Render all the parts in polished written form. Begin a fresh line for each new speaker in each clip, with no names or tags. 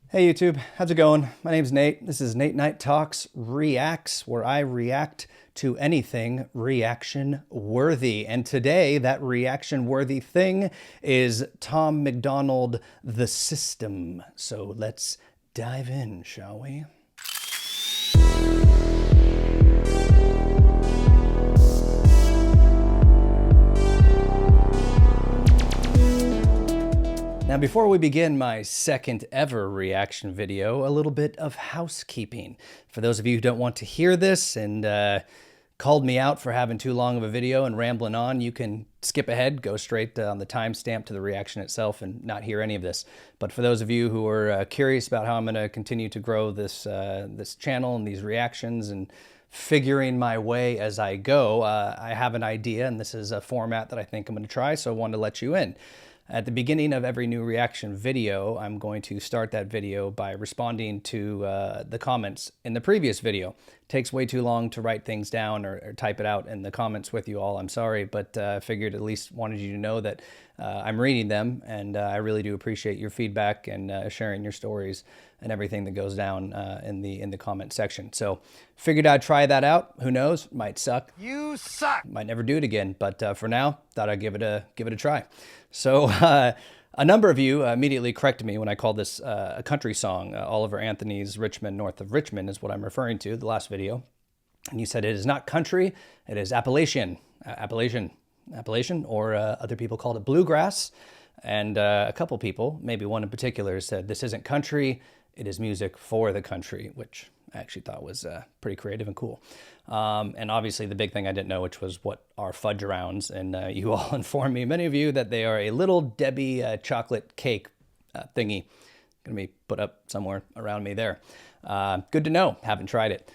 Hey YouTube, how's it going? My name's Nate. This is Nate Night Talks Reacts, where I react to anything reaction worthy. And today, that reaction worthy thing is Tom Macdonald, The System. So let's dive in, shall we? Now, before we begin my second ever reaction video, a little bit of housekeeping. For those of you who don't want to hear this and called me out for having too long of a video and rambling on, you can skip ahead, go straight on the timestamp to the reaction itself and not hear any of this. But for those of you who are curious about how I'm going to continue to grow this channel and these reactions and figuring my way as I go, I have an idea, and this is a format that I think I'm going to try, so I wanted to let you in. At the beginning of every new reaction video, I'm going to start that video by responding to the comments in the previous video. It takes way too long to write things down or type it out in the comments with you all. I'm sorry, but I figured at least wanted you to know that I'm reading them, and I really do appreciate your feedback and sharing your stories and everything that goes down in the comment section. So figured I'd try that out. Who knows? Might suck.
You suck.
Might never do it again, but for now, thought I'd give it a try. So a number of you immediately corrected me when I called this a country song. Oliver Anthony's Richmond, North of Richmond is what I'm referring to, the last video. And you said it is not country, it is Appalachian, or other people called it bluegrass. And a couple people, maybe one in particular, said this isn't country, it is music for the country, which I actually thought was pretty creative and cool. And obviously the big thing I didn't know, which was what are fudge rounds. And you all informed me, many of you, that they are a little Debbie chocolate cake thingy. Gonna be put up somewhere around me there. Good to know, haven't tried it.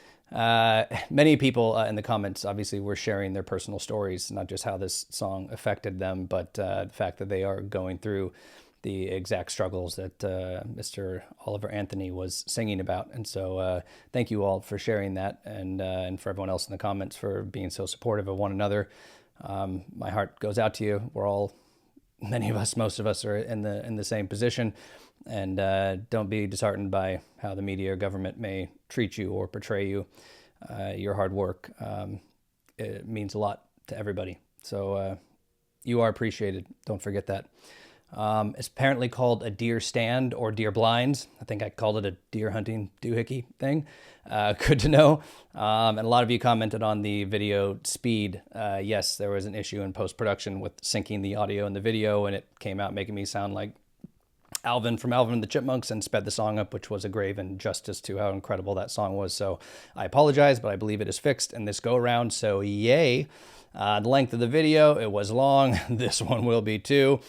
Many people in the comments obviously were sharing their personal stories, not just how this song affected them, but the fact that they are going through the exact struggles that Mr. Oliver Anthony was singing about. And so thank you all for sharing that, and for everyone else in the comments for being so supportive of one another. My heart goes out to you. We're all, many of us, most of us are in the same position. And don't be disheartened by how the media or government may treat you or portray you. Your hard work, it means a lot to everybody. So you are appreciated. Don't forget that. It's apparently called a deer stand or deer blinds. I think I called it a deer hunting doohickey thing. Good to know. And a lot of you commented on the video speed. Yes, there was an issue in post-production with syncing the audio and the video, and it came out making me sound like Alvin from Alvin and the Chipmunks and sped the song up, which was a grave injustice to how incredible that song was. So I apologize, but I believe it is fixed in this go around. So yay. The length of the video, it was long. This one will be too.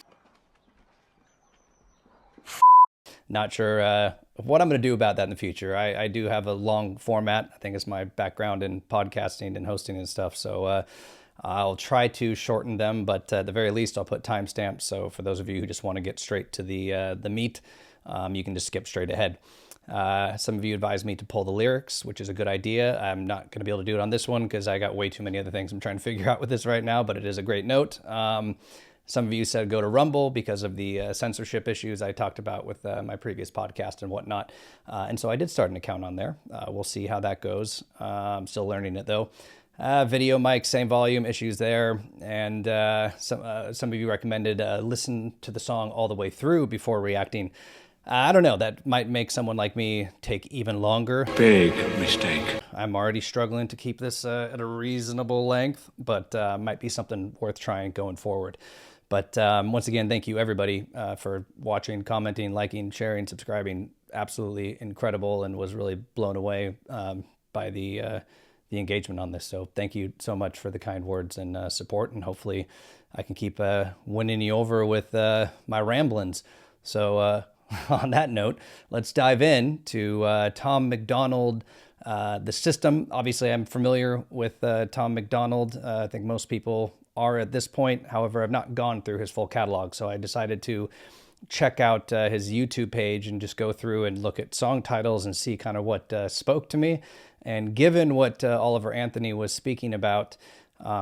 Not sure what I'm going to do about that in the future. I do have a long format. I think it's my background in podcasting and hosting and stuff. So I'll try to shorten them, but at the very least, I'll put timestamps. So for those of you who just want to get straight to the meat, you can just skip straight ahead. Some of you advised me to pull the lyrics, which is a good idea. I'm not going to be able to do it on this one because I got way too many other things I'm trying to figure out with this right now, but it is a great note. Some of you said go to Rumble because of the censorship issues I talked about with my previous podcast and whatnot. And so I did start an account on there. We'll see how that goes. I'm still learning it though. Video mic, same volume, issues there. And some of you recommended listen to the song all the way through before reacting. I don't know, that might make someone like me take even longer.
Big mistake.
I'm already struggling to keep this at a reasonable length, but might be something worth trying going forward. But once again, thank you everybody for watching, commenting, liking, sharing, subscribing. Absolutely incredible, and was really blown away by the engagement on this. So thank you so much for the kind words and support, and hopefully I can keep winning you over with my ramblings. So on that note, let's dive in to Tom Macdonald, The System. Obviously, I'm familiar with Tom Macdonald. I think most people are at this point. However, I've not gone through his full catalog, so I decided to check out his YouTube page and just go through and look at song titles and see kind of what spoke to me. And given what Oliver Anthony was speaking about,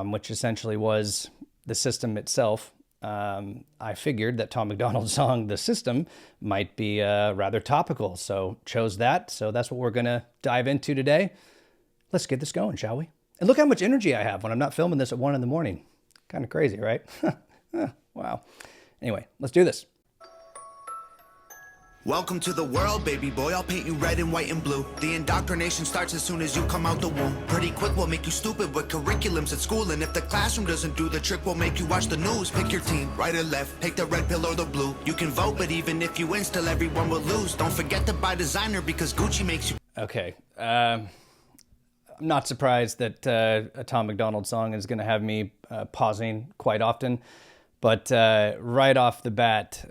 which essentially was the system itself, I figured that Tom Macdonald's song, The System, might be rather topical. So chose that. So that's what we're going to dive into today. Let's get this going, shall we? And look how much energy I have when I'm not filming this at 1 a.m. Kind of crazy, right? Wow. Anyway, let's do this.
Welcome to the world, baby boy. I'll paint you red and white and blue. The indoctrination starts as soon as you come out the womb. Pretty quick, we'll make you stupid with curriculums at school. And if the classroom doesn't do the trick, we'll make you watch the news. Pick your team, right or left, take the red pill or the blue. You can vote, but even if you win, still everyone will lose. Don't forget to buy designer because Gucci makes you...
Okay. I'm not surprised that a Tom Macdonald song is going to have me pausing quite often. But right off the bat,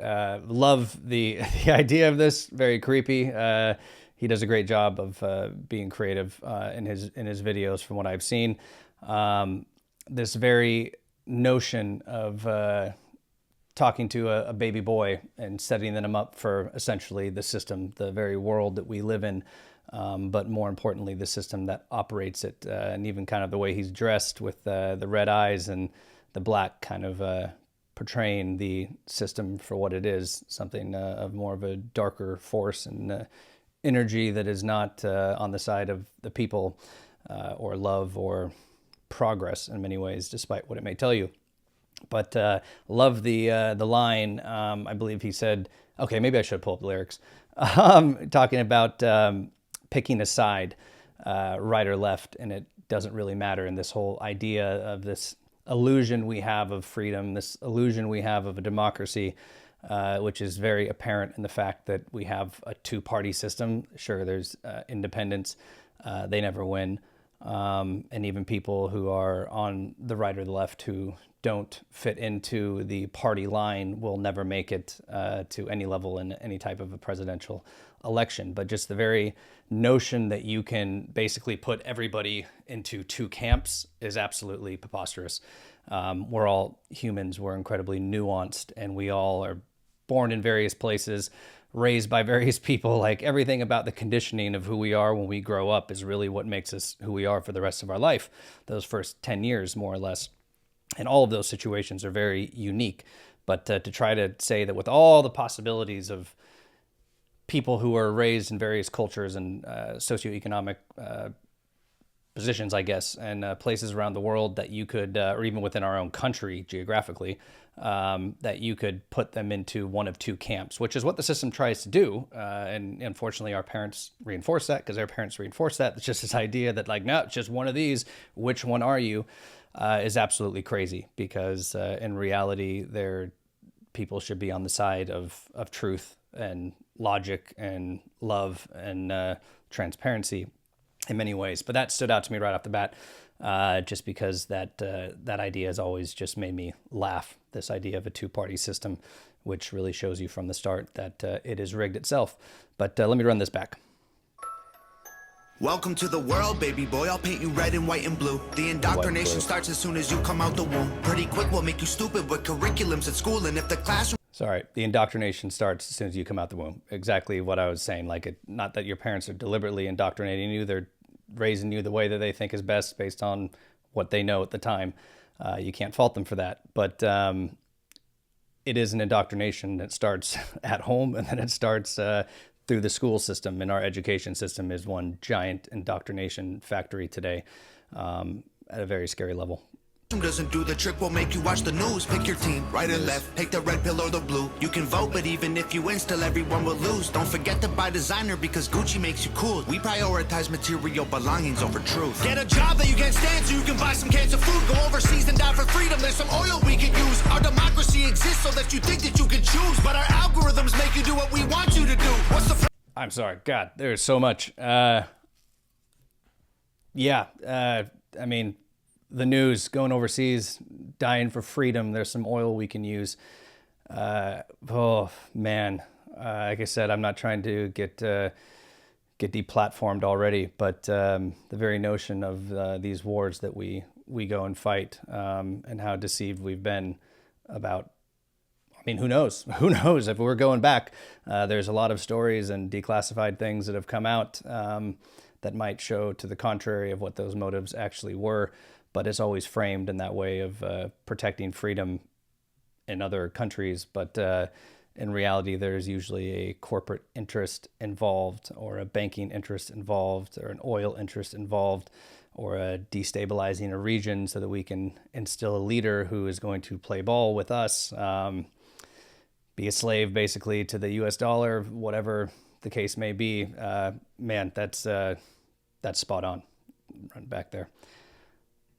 love the idea of this. Very creepy. He does a great job of being creative in his videos, from what I've seen. This very notion of talking to a baby boy and setting them up for essentially the system, the very world that we live in, but more importantly, the system that operates it, and even kind of the way he's dressed with the red eyes and the black kind of portraying the system for what it is, something of more of a darker force and energy that is not on the side of the people or love or progress in many ways, despite what it may tell you. But love the line. I believe he said, okay, maybe I should pull up the lyrics, talking about picking a side, right or left, and it doesn't really matter. And this whole idea of this illusion we have of freedom, this illusion we have of a democracy, which is very apparent in the fact that we have a two-party system. Sure, there's independents. They never win. And even people who are on the right or the left who don't fit into the party line will never make it to any level in any type of a presidential election. But just the very notion that you can basically put everybody into two camps is absolutely preposterous. We're all humans. We're incredibly nuanced, and we all are born in various places, raised by various people. Like, everything about the conditioning of who we are when we grow up is really what makes us who we are for the rest of our life, those first 10 years, more or less. And all of those situations are very unique. But to try to say that with all the possibilities of people who are raised in various cultures and socioeconomic positions, I guess, and places around the world that you could, or even within our own country geographically, that you could put them into one of two camps, which is what the system tries to do. And unfortunately, our parents reinforce that because their parents reinforce that. It's just this idea that, like, no, it's just one of these. Which one are you? Is absolutely crazy, because in reality, people should be on the side of truth and logic and love and transparency in many ways. But that stood out to me right off the bat, just because that idea has always just made me laugh. This idea of a two-party system, which really shows you from the start that it is rigged itself. But let me run this back.
Welcome to the world, baby boy. I'll paint you red and white and blue. The indoctrination starts as soon as you come out the womb. Pretty quick, we'll make you stupid with curriculums at school. And if the classroom...
Sorry, the indoctrination starts as soon as you come out the womb. Exactly what I was saying. Like, not that your parents are deliberately indoctrinating you. They're raising you the way that they think is best based on what they know at the time. You can't fault them for that. But it is an indoctrination that starts at home, and then it starts through the school system. And our education system is one giant indoctrination factory today, at a very scary level.
Doesn't do the trick, we'll make you watch the news. Pick your team, right or left, take the red pill or the blue. You can vote, but even if you win, still everyone will lose. Don't forget to buy designer because Gucci makes you cool. We prioritize material belongings over truth. Get a job that you can't stand so you can buy some cans of food. Go overseas and die for freedom, there's some oil we could use. Our democracy exists so that you think that you can choose, but our algorithms make you do what we want you to do. What's the...
I'm sorry, God, there's so much. I mean, the news, going overseas, dying for freedom. There's some oil we can use. Oh man, like I said, I'm not trying to get deplatformed already, but the very notion of these wars that we go and fight, and how deceived we've been about. I mean, who knows? Who knows? If we're going back, there's a lot of stories and declassified things that have come out that might show to the contrary of what those motives actually were. But it's always framed in that way of protecting freedom in other countries, but in reality, there's usually a corporate interest involved, or a banking interest involved, or an oil interest involved, or a destabilizing a region so that we can instill a leader who is going to play ball with us, be a slave basically to the US dollar, whatever the case may be. Man, that's spot on. Run back there.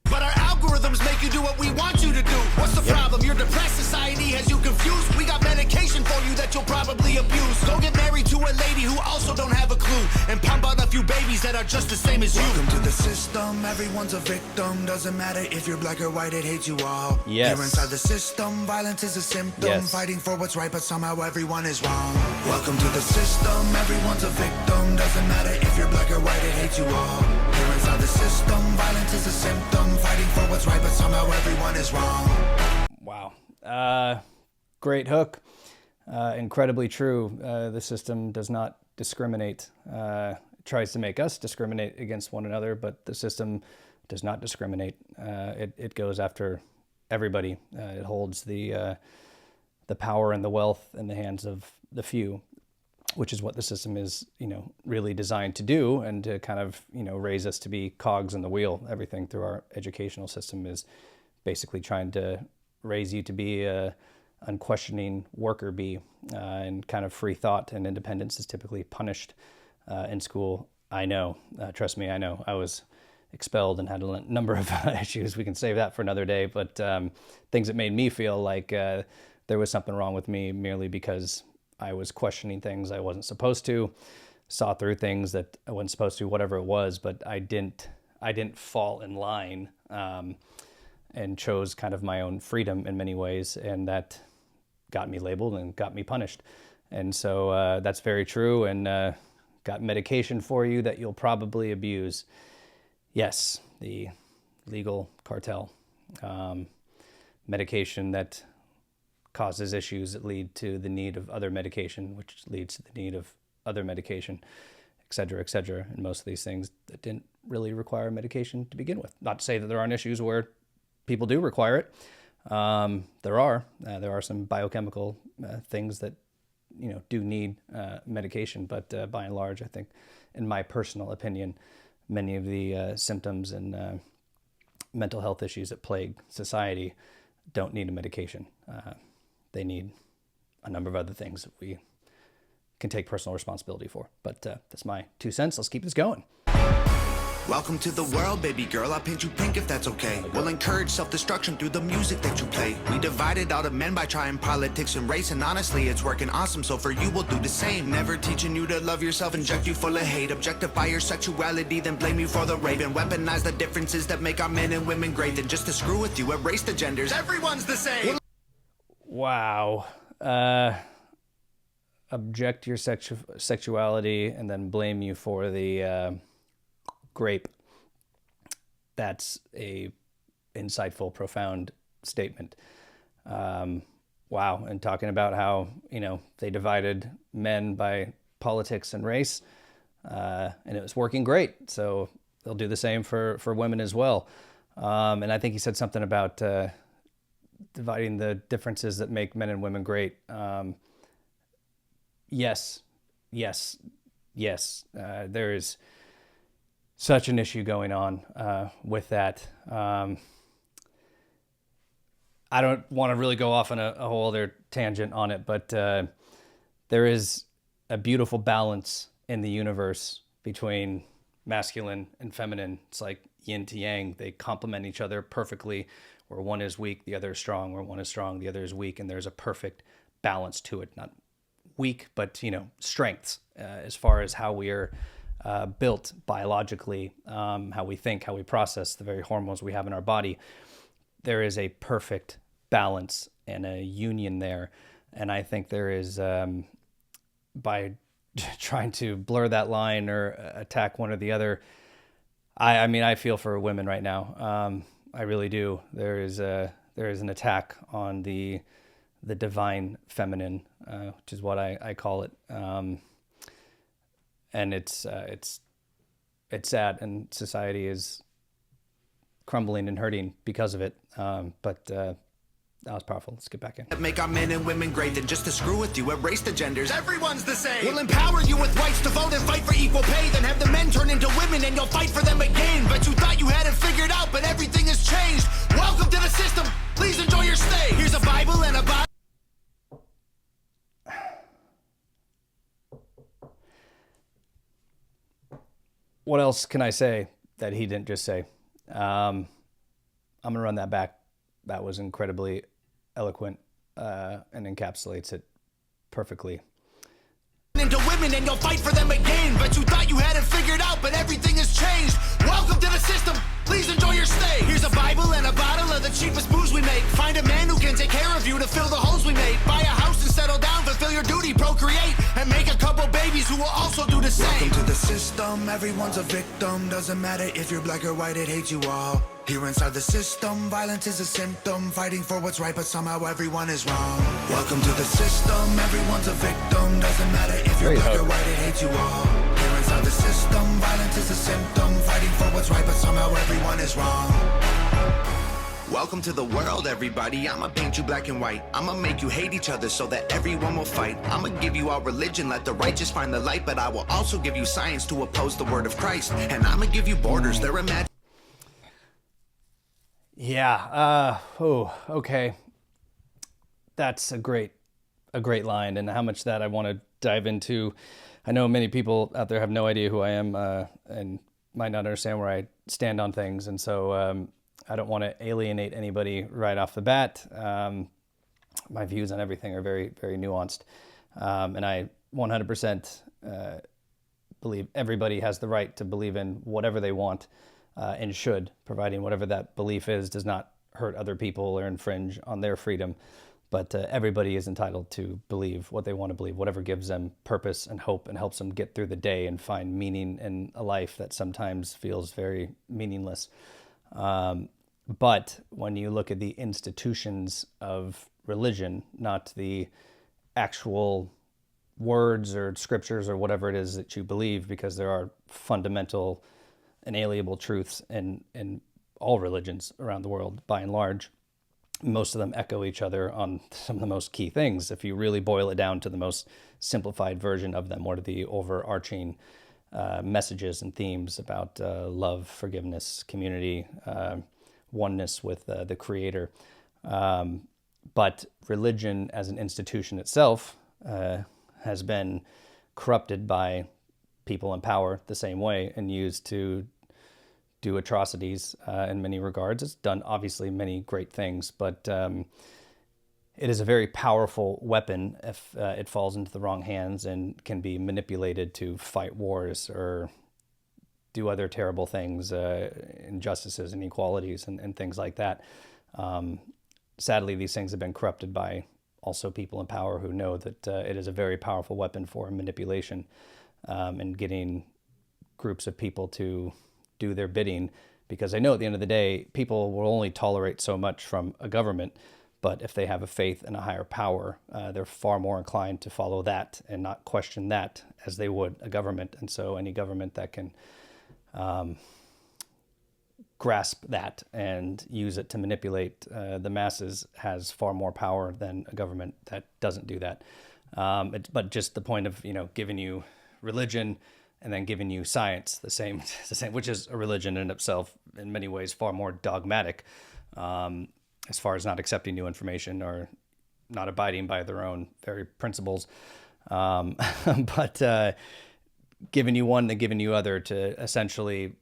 But our algorithms make you do what we want you to do. What's the problem? Your depressed society has you confused. We got medication for you that you'll probably abuse. Go get married to a lady who also don't have a clue, and pump out a few babies that are just the same as you. Welcome to the system. Everyone's a victim. Doesn't matter if you're black or white, it hates you all.
Yes.
Here inside the system, violence is a symptom.
Yes.
Fighting for what's right, but somehow everyone is wrong. Welcome to the system. Everyone's a victim. Doesn't matter if you're black or white, it hates you all. Here inside the system, violence is a symptom. Fighting for what's right, but somehow everyone is wrong.
Wow. Great hook. Incredibly true. The system does not discriminate. It tries to make us discriminate against one another, but the system does not discriminate. It goes after everybody. It holds the power and the wealth in the hands of the few, which is what the system is, really designed to do, and to kind of, raise us to be cogs in the wheel. Everything through our educational system is basically trying to raise you to be a unquestioning worker bee, and kind of free thought and independence is typically punished in school. I know, trust me, I know. I was expelled and had a number of issues. We can save that for another day, but things that made me feel like there was something wrong with me merely because I was questioning things I wasn't supposed to, saw through things that I wasn't supposed to, whatever it was, but I didn't fall in line, and chose kind of my own freedom in many ways, and that got me labeled and got me punished. And so that's very true, and got medication for you that you'll probably abuse. Yes, the legal cartel. Medication that causes issues that lead to the need of other medication, which leads to the need of other medication, et cetera, and most of these things that didn't really require medication to begin with. Not to say that there aren't issues where people do require it. There are some biochemical things that do need medication, but by and large, I think, in my personal opinion, many of the symptoms and mental health issues that plague society don't need a medication. They need a number of other things that we can take personal responsibility for. But that's my 2 cents. Let's keep this going.
Welcome to the world, baby girl. I'll paint you pink if that's okay. We'll encourage self-destruction through the music that you play. We divided all the men by trying politics and race, and honestly, it's working awesome, so for you, we'll do the same. Never teaching you to love yourself, inject you full of hate, objectify your sexuality, then blame you for the rape, and weaponize the differences that make our men and women great. Then just to screw with you, erase the genders. Everyone's the same.
Wow. Object your sexuality and then blame you for the grape. That's a insightful, profound statement. Wow. And talking about how, they divided men by politics and race, and it was working great. So they'll do the same for women as well. And I think he said something about dividing the differences that make men and women great. Yes. There is such an issue going on with that. I don't want to really go off on a whole other tangent on it, but there is a beautiful balance in the universe between masculine and feminine. It's like yin to yang. They complement each other perfectly. Where one is weak, the other is strong. Where one is strong, the other is weak. And there's a perfect balance to it. Not weak, but, strengths as far as how we are built biologically, how we think, how we process the very hormones we have in our body. There is a perfect balance and a union there. And I think there is, by trying to blur that line or attack one or the other, I mean, I feel for women right now. I really do. There is an attack on the divine feminine, which is what I call it. And it's sad, and society is crumbling and hurting because of it. But That was powerful. Let's get back in.
Make our men and women great, then just to screw with you, erase the genders. Everyone's the same. We'll empower you with rights to vote and fight for equal pay. Then have the men turn into women and you'll fight for them again. But you thought you had it figured out, but everything has changed. Welcome to the system. Please enjoy your stay. Here's a Bible and a Bible.
What else can I say that he didn't just say? I'm going to run that back. That was incredibly eloquent and encapsulates it perfectly.
Into women and you'll fight for them again. But you thought you had it figured out, but everything has changed. Welcome to the system. Please enjoy your stay. Here's a Bible and a bottle of the cheapest booze we make. Find a man who can take care of you to fill the holes we made. Buy a house and settle down, fulfill your duty, procreate, and make a couple babies who will also do the same. Welcome to the system. Everyone's a victim. Doesn't matter if you're black or white, it hates you all. Here inside the system, violence is a symptom. Fighting for what's right, but somehow everyone is wrong. Welcome to the system. Everyone's a victim. Doesn't matter if you're black or white, it hates you all. Here inside the system, violence is a symptom. Fighting for what's right, but somehow everyone is wrong. Welcome to the world, everybody. I'ma paint you black and white. I'ma make you hate each other so that everyone will fight. I'ma give you all religion, let the righteous find the light. But I will also give you science to oppose the word of Christ. And I'ma give you borders, they're imagined.
Yeah. Okay. That's a great line, and how much that I want to dive into. I know many people out there have no idea who I am and might not understand where I stand on things, and so I don't want to alienate anybody right off the bat. My views on everything are very, very nuanced, and I 100% believe everybody has the right to believe in whatever they want. And should, providing whatever that belief is does not hurt other people or infringe on their freedom. But everybody is entitled to believe what they want to believe, whatever gives them purpose and hope and helps them get through the day and find meaning in a life that sometimes feels very meaningless. But when you look at the institutions of religion, not the actual words or scriptures or whatever it is that you believe, because there are fundamental inalienable truths in all religions around the world, by and large. Most of them echo each other on some of the most key things. If you really boil it down to the most simplified version of them, what are the overarching messages and themes about love, forgiveness, community, oneness with the Creator. But religion as an institution itself has been corrupted by people in power the same way and used to do atrocities in many regards. It's done obviously many great things, but it is a very powerful weapon if it falls into the wrong hands and can be manipulated to fight wars or do other terrible things, injustices, inequalities, and things like that. Sadly, these things have been corrupted by also people in power who know that it is a very powerful weapon for manipulation. And getting groups of people to do their bidding, because I know at the end of the day, people will only tolerate so much from a government, but if they have a faith in a higher power, they're far more inclined to follow that and not question that as they would a government. And so any government that can grasp that and use it to manipulate the masses has far more power than a government that doesn't do that. But just the point of, giving you religion and then giving you science, the same, which is a religion in itself, in many ways far more dogmatic, as far as not accepting new information or not abiding by their own very principles. But giving you one and giving you other to essentially,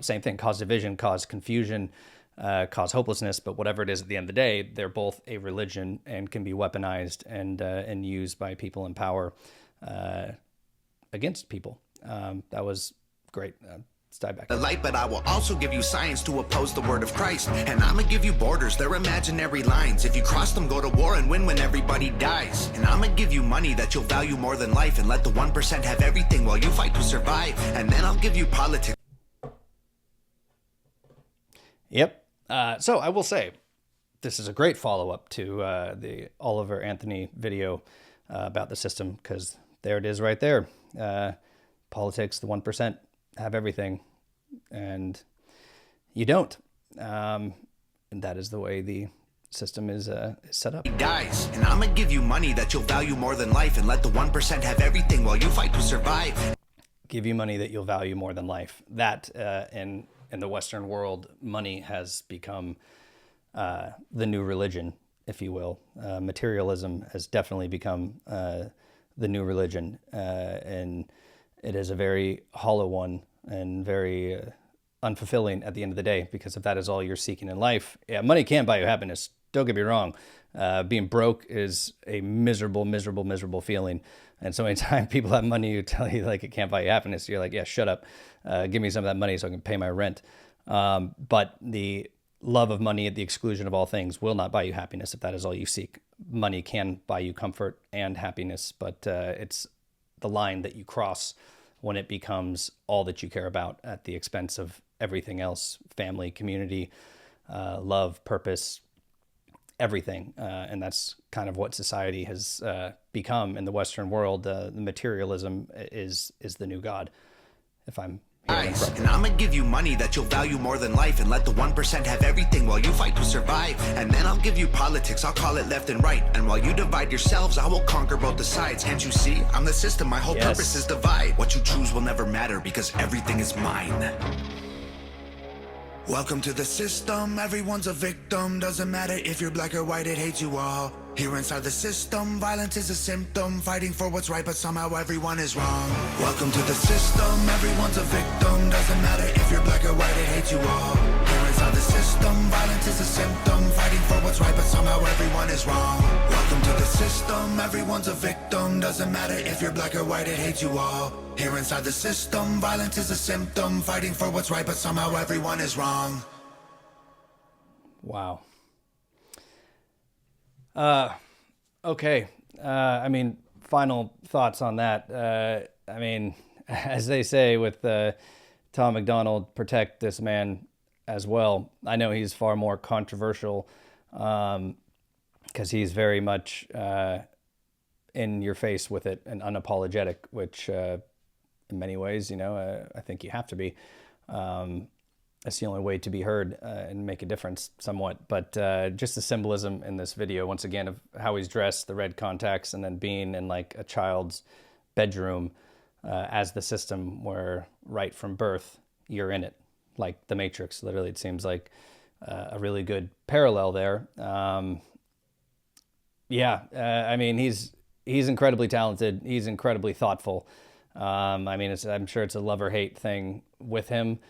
same thing, cause division, cause confusion, cause hopelessness, but whatever it is at the end of the day, they're both a religion and can be weaponized and used by people in power against people. That was great. Let's dive back.
The light, but I will also give you science to oppose the word of Christ. And I'ma give you borders, they're imaginary lines. If you cross them, go to war and win when everybody dies. And I'ma give you money that you'll value more than life, and let the 1% have everything while you fight to survive. And then I'll give you politics.
Yep. So I will say, this is a great follow-up to the Oliver Anthony video about the system, because there it is right there. Politics, the 1% have everything, and you don't. And that is the way the system is set up.
Dies, and I'ma give you money that you'll value more than life, and let the 1% have everything while you fight to survive.
Give you money that you'll value more than life. That in the Western world, money has become the new religion, if you will. Materialism has definitely become the new religion, and it is a very hollow one and very unfulfilling at the end of the day, because if that is all you're seeking in life, yeah, money can buy you happiness. Don't get me wrong. Being broke is a miserable, miserable, miserable feeling. And so many times people have money who tell you like it can't buy you happiness. You're like, yeah, shut up. Give me some of that money so I can pay my rent. But the love of money at the exclusion of all things will not buy you happiness if that is all you seek. Money can buy you comfort and happiness, but it's the line that you cross when it becomes all that you care about at the expense of everything else: family, community, love, purpose, everything. And that's kind of what society has become in the Western world. The materialism is the new God, if I'm hearing
Nice.
correctly.
And I'ma give you money that you'll value more than life, and let the 1% have everything while you fight to survive. And then I'll give you politics, I'll call it left and right, and while you divide yourselves, I will conquer both the sides. Can't you see? I'm the system, my whole
Yes.
purpose is divide. What you choose will never matter because everything is mine. Welcome to the system, everyone's a victim. Doesn't matter if you're black or white, it hates you all. Here inside the system, violence is a symptom. Fighting for what's right, but somehow everyone is wrong. Welcome to the system, everyone's a victim. Doesn't matter if you're black or white, it hates you all. Here inside the system, violence is a symptom. Fighting for what's right, but somehow everyone is wrong. Welcome to the system, everyone's a victim. Doesn't matter if you're black or white, it hates you all. Here inside the system, violence is a symptom. Fighting for what's right, but somehow everyone is wrong.
Wow. Okay. I mean, final thoughts on that. I mean, as they say with Tom Macdonald, protect this man as well. I know he's far more controversial because he's very much in your face with it and unapologetic, which in many ways, you know, I think you have to be. That's the only way to be heard and make a difference somewhat. But just the symbolism in this video, once again, of how he's dressed, the red contacts, and then being in like a child's bedroom as the system where right from birth, you're in it. Like the Matrix, literally, it seems like a really good parallel there. I mean, he's incredibly talented. He's incredibly thoughtful. I mean, I'm sure it's a love or hate thing with him.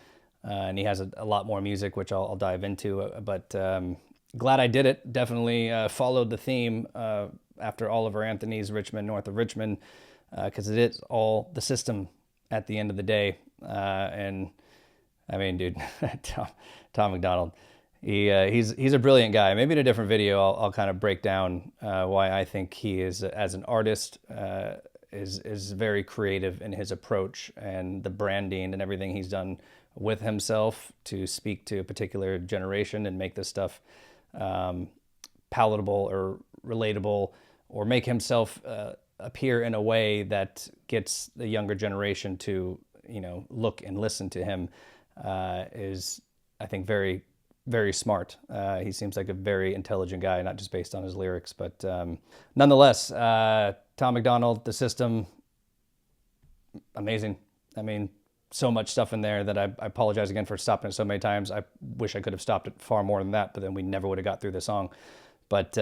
And he has a lot more music, which I'll dive into. But glad I did it. Definitely followed the theme after Oliver Anthony's Richmond, North of Richmond, because it is all the system at the end of the day. And I mean, dude, Tom Macdonald, he's a brilliant guy. Maybe in a different video, I'll kind of break down why I think he is, as an artist, is very creative in his approach and the branding and everything he's done with himself to speak to a particular generation and make this stuff palatable or relatable, or make himself appear in a way that gets the younger generation to, you know, look and listen to him, is, I think, very, very smart. He seems like a very intelligent guy, not just based on his lyrics, but nonetheless, Tom Macdonald, the system, amazing. I mean, so much stuff in there that I apologize again for stopping it so many times. I wish I could have stopped it far more than that, but then we never would have got through the song. But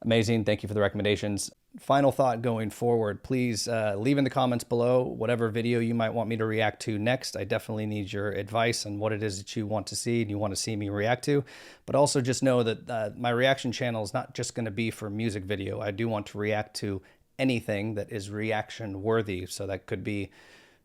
amazing. Thank you for the recommendations. Final thought going forward, please leave in the comments below whatever video you might want me to react to next. I definitely need your advice on what it is that you want to see and you want to see me react to. But also just know that my reaction channel is not just going to be for music video. I do want to react to anything that is reaction worthy. So that could be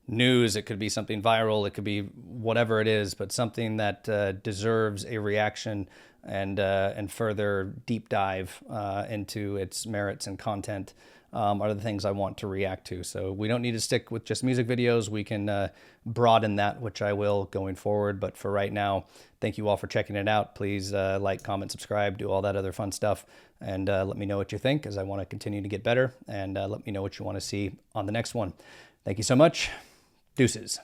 news, it could be something viral, it could be whatever it is, but something that deserves a reaction and further deep dive into its merits and content are the things I want to react to. So we don't need to stick with just music videos. We can broaden that, which I will going forward. But for right now, thank you all for checking it out. Please like, comment, subscribe, do all that other fun stuff. And let me know what you think, as I want to continue to get better. And let me know what you want to see on the next one. Thank you so much. Deuces.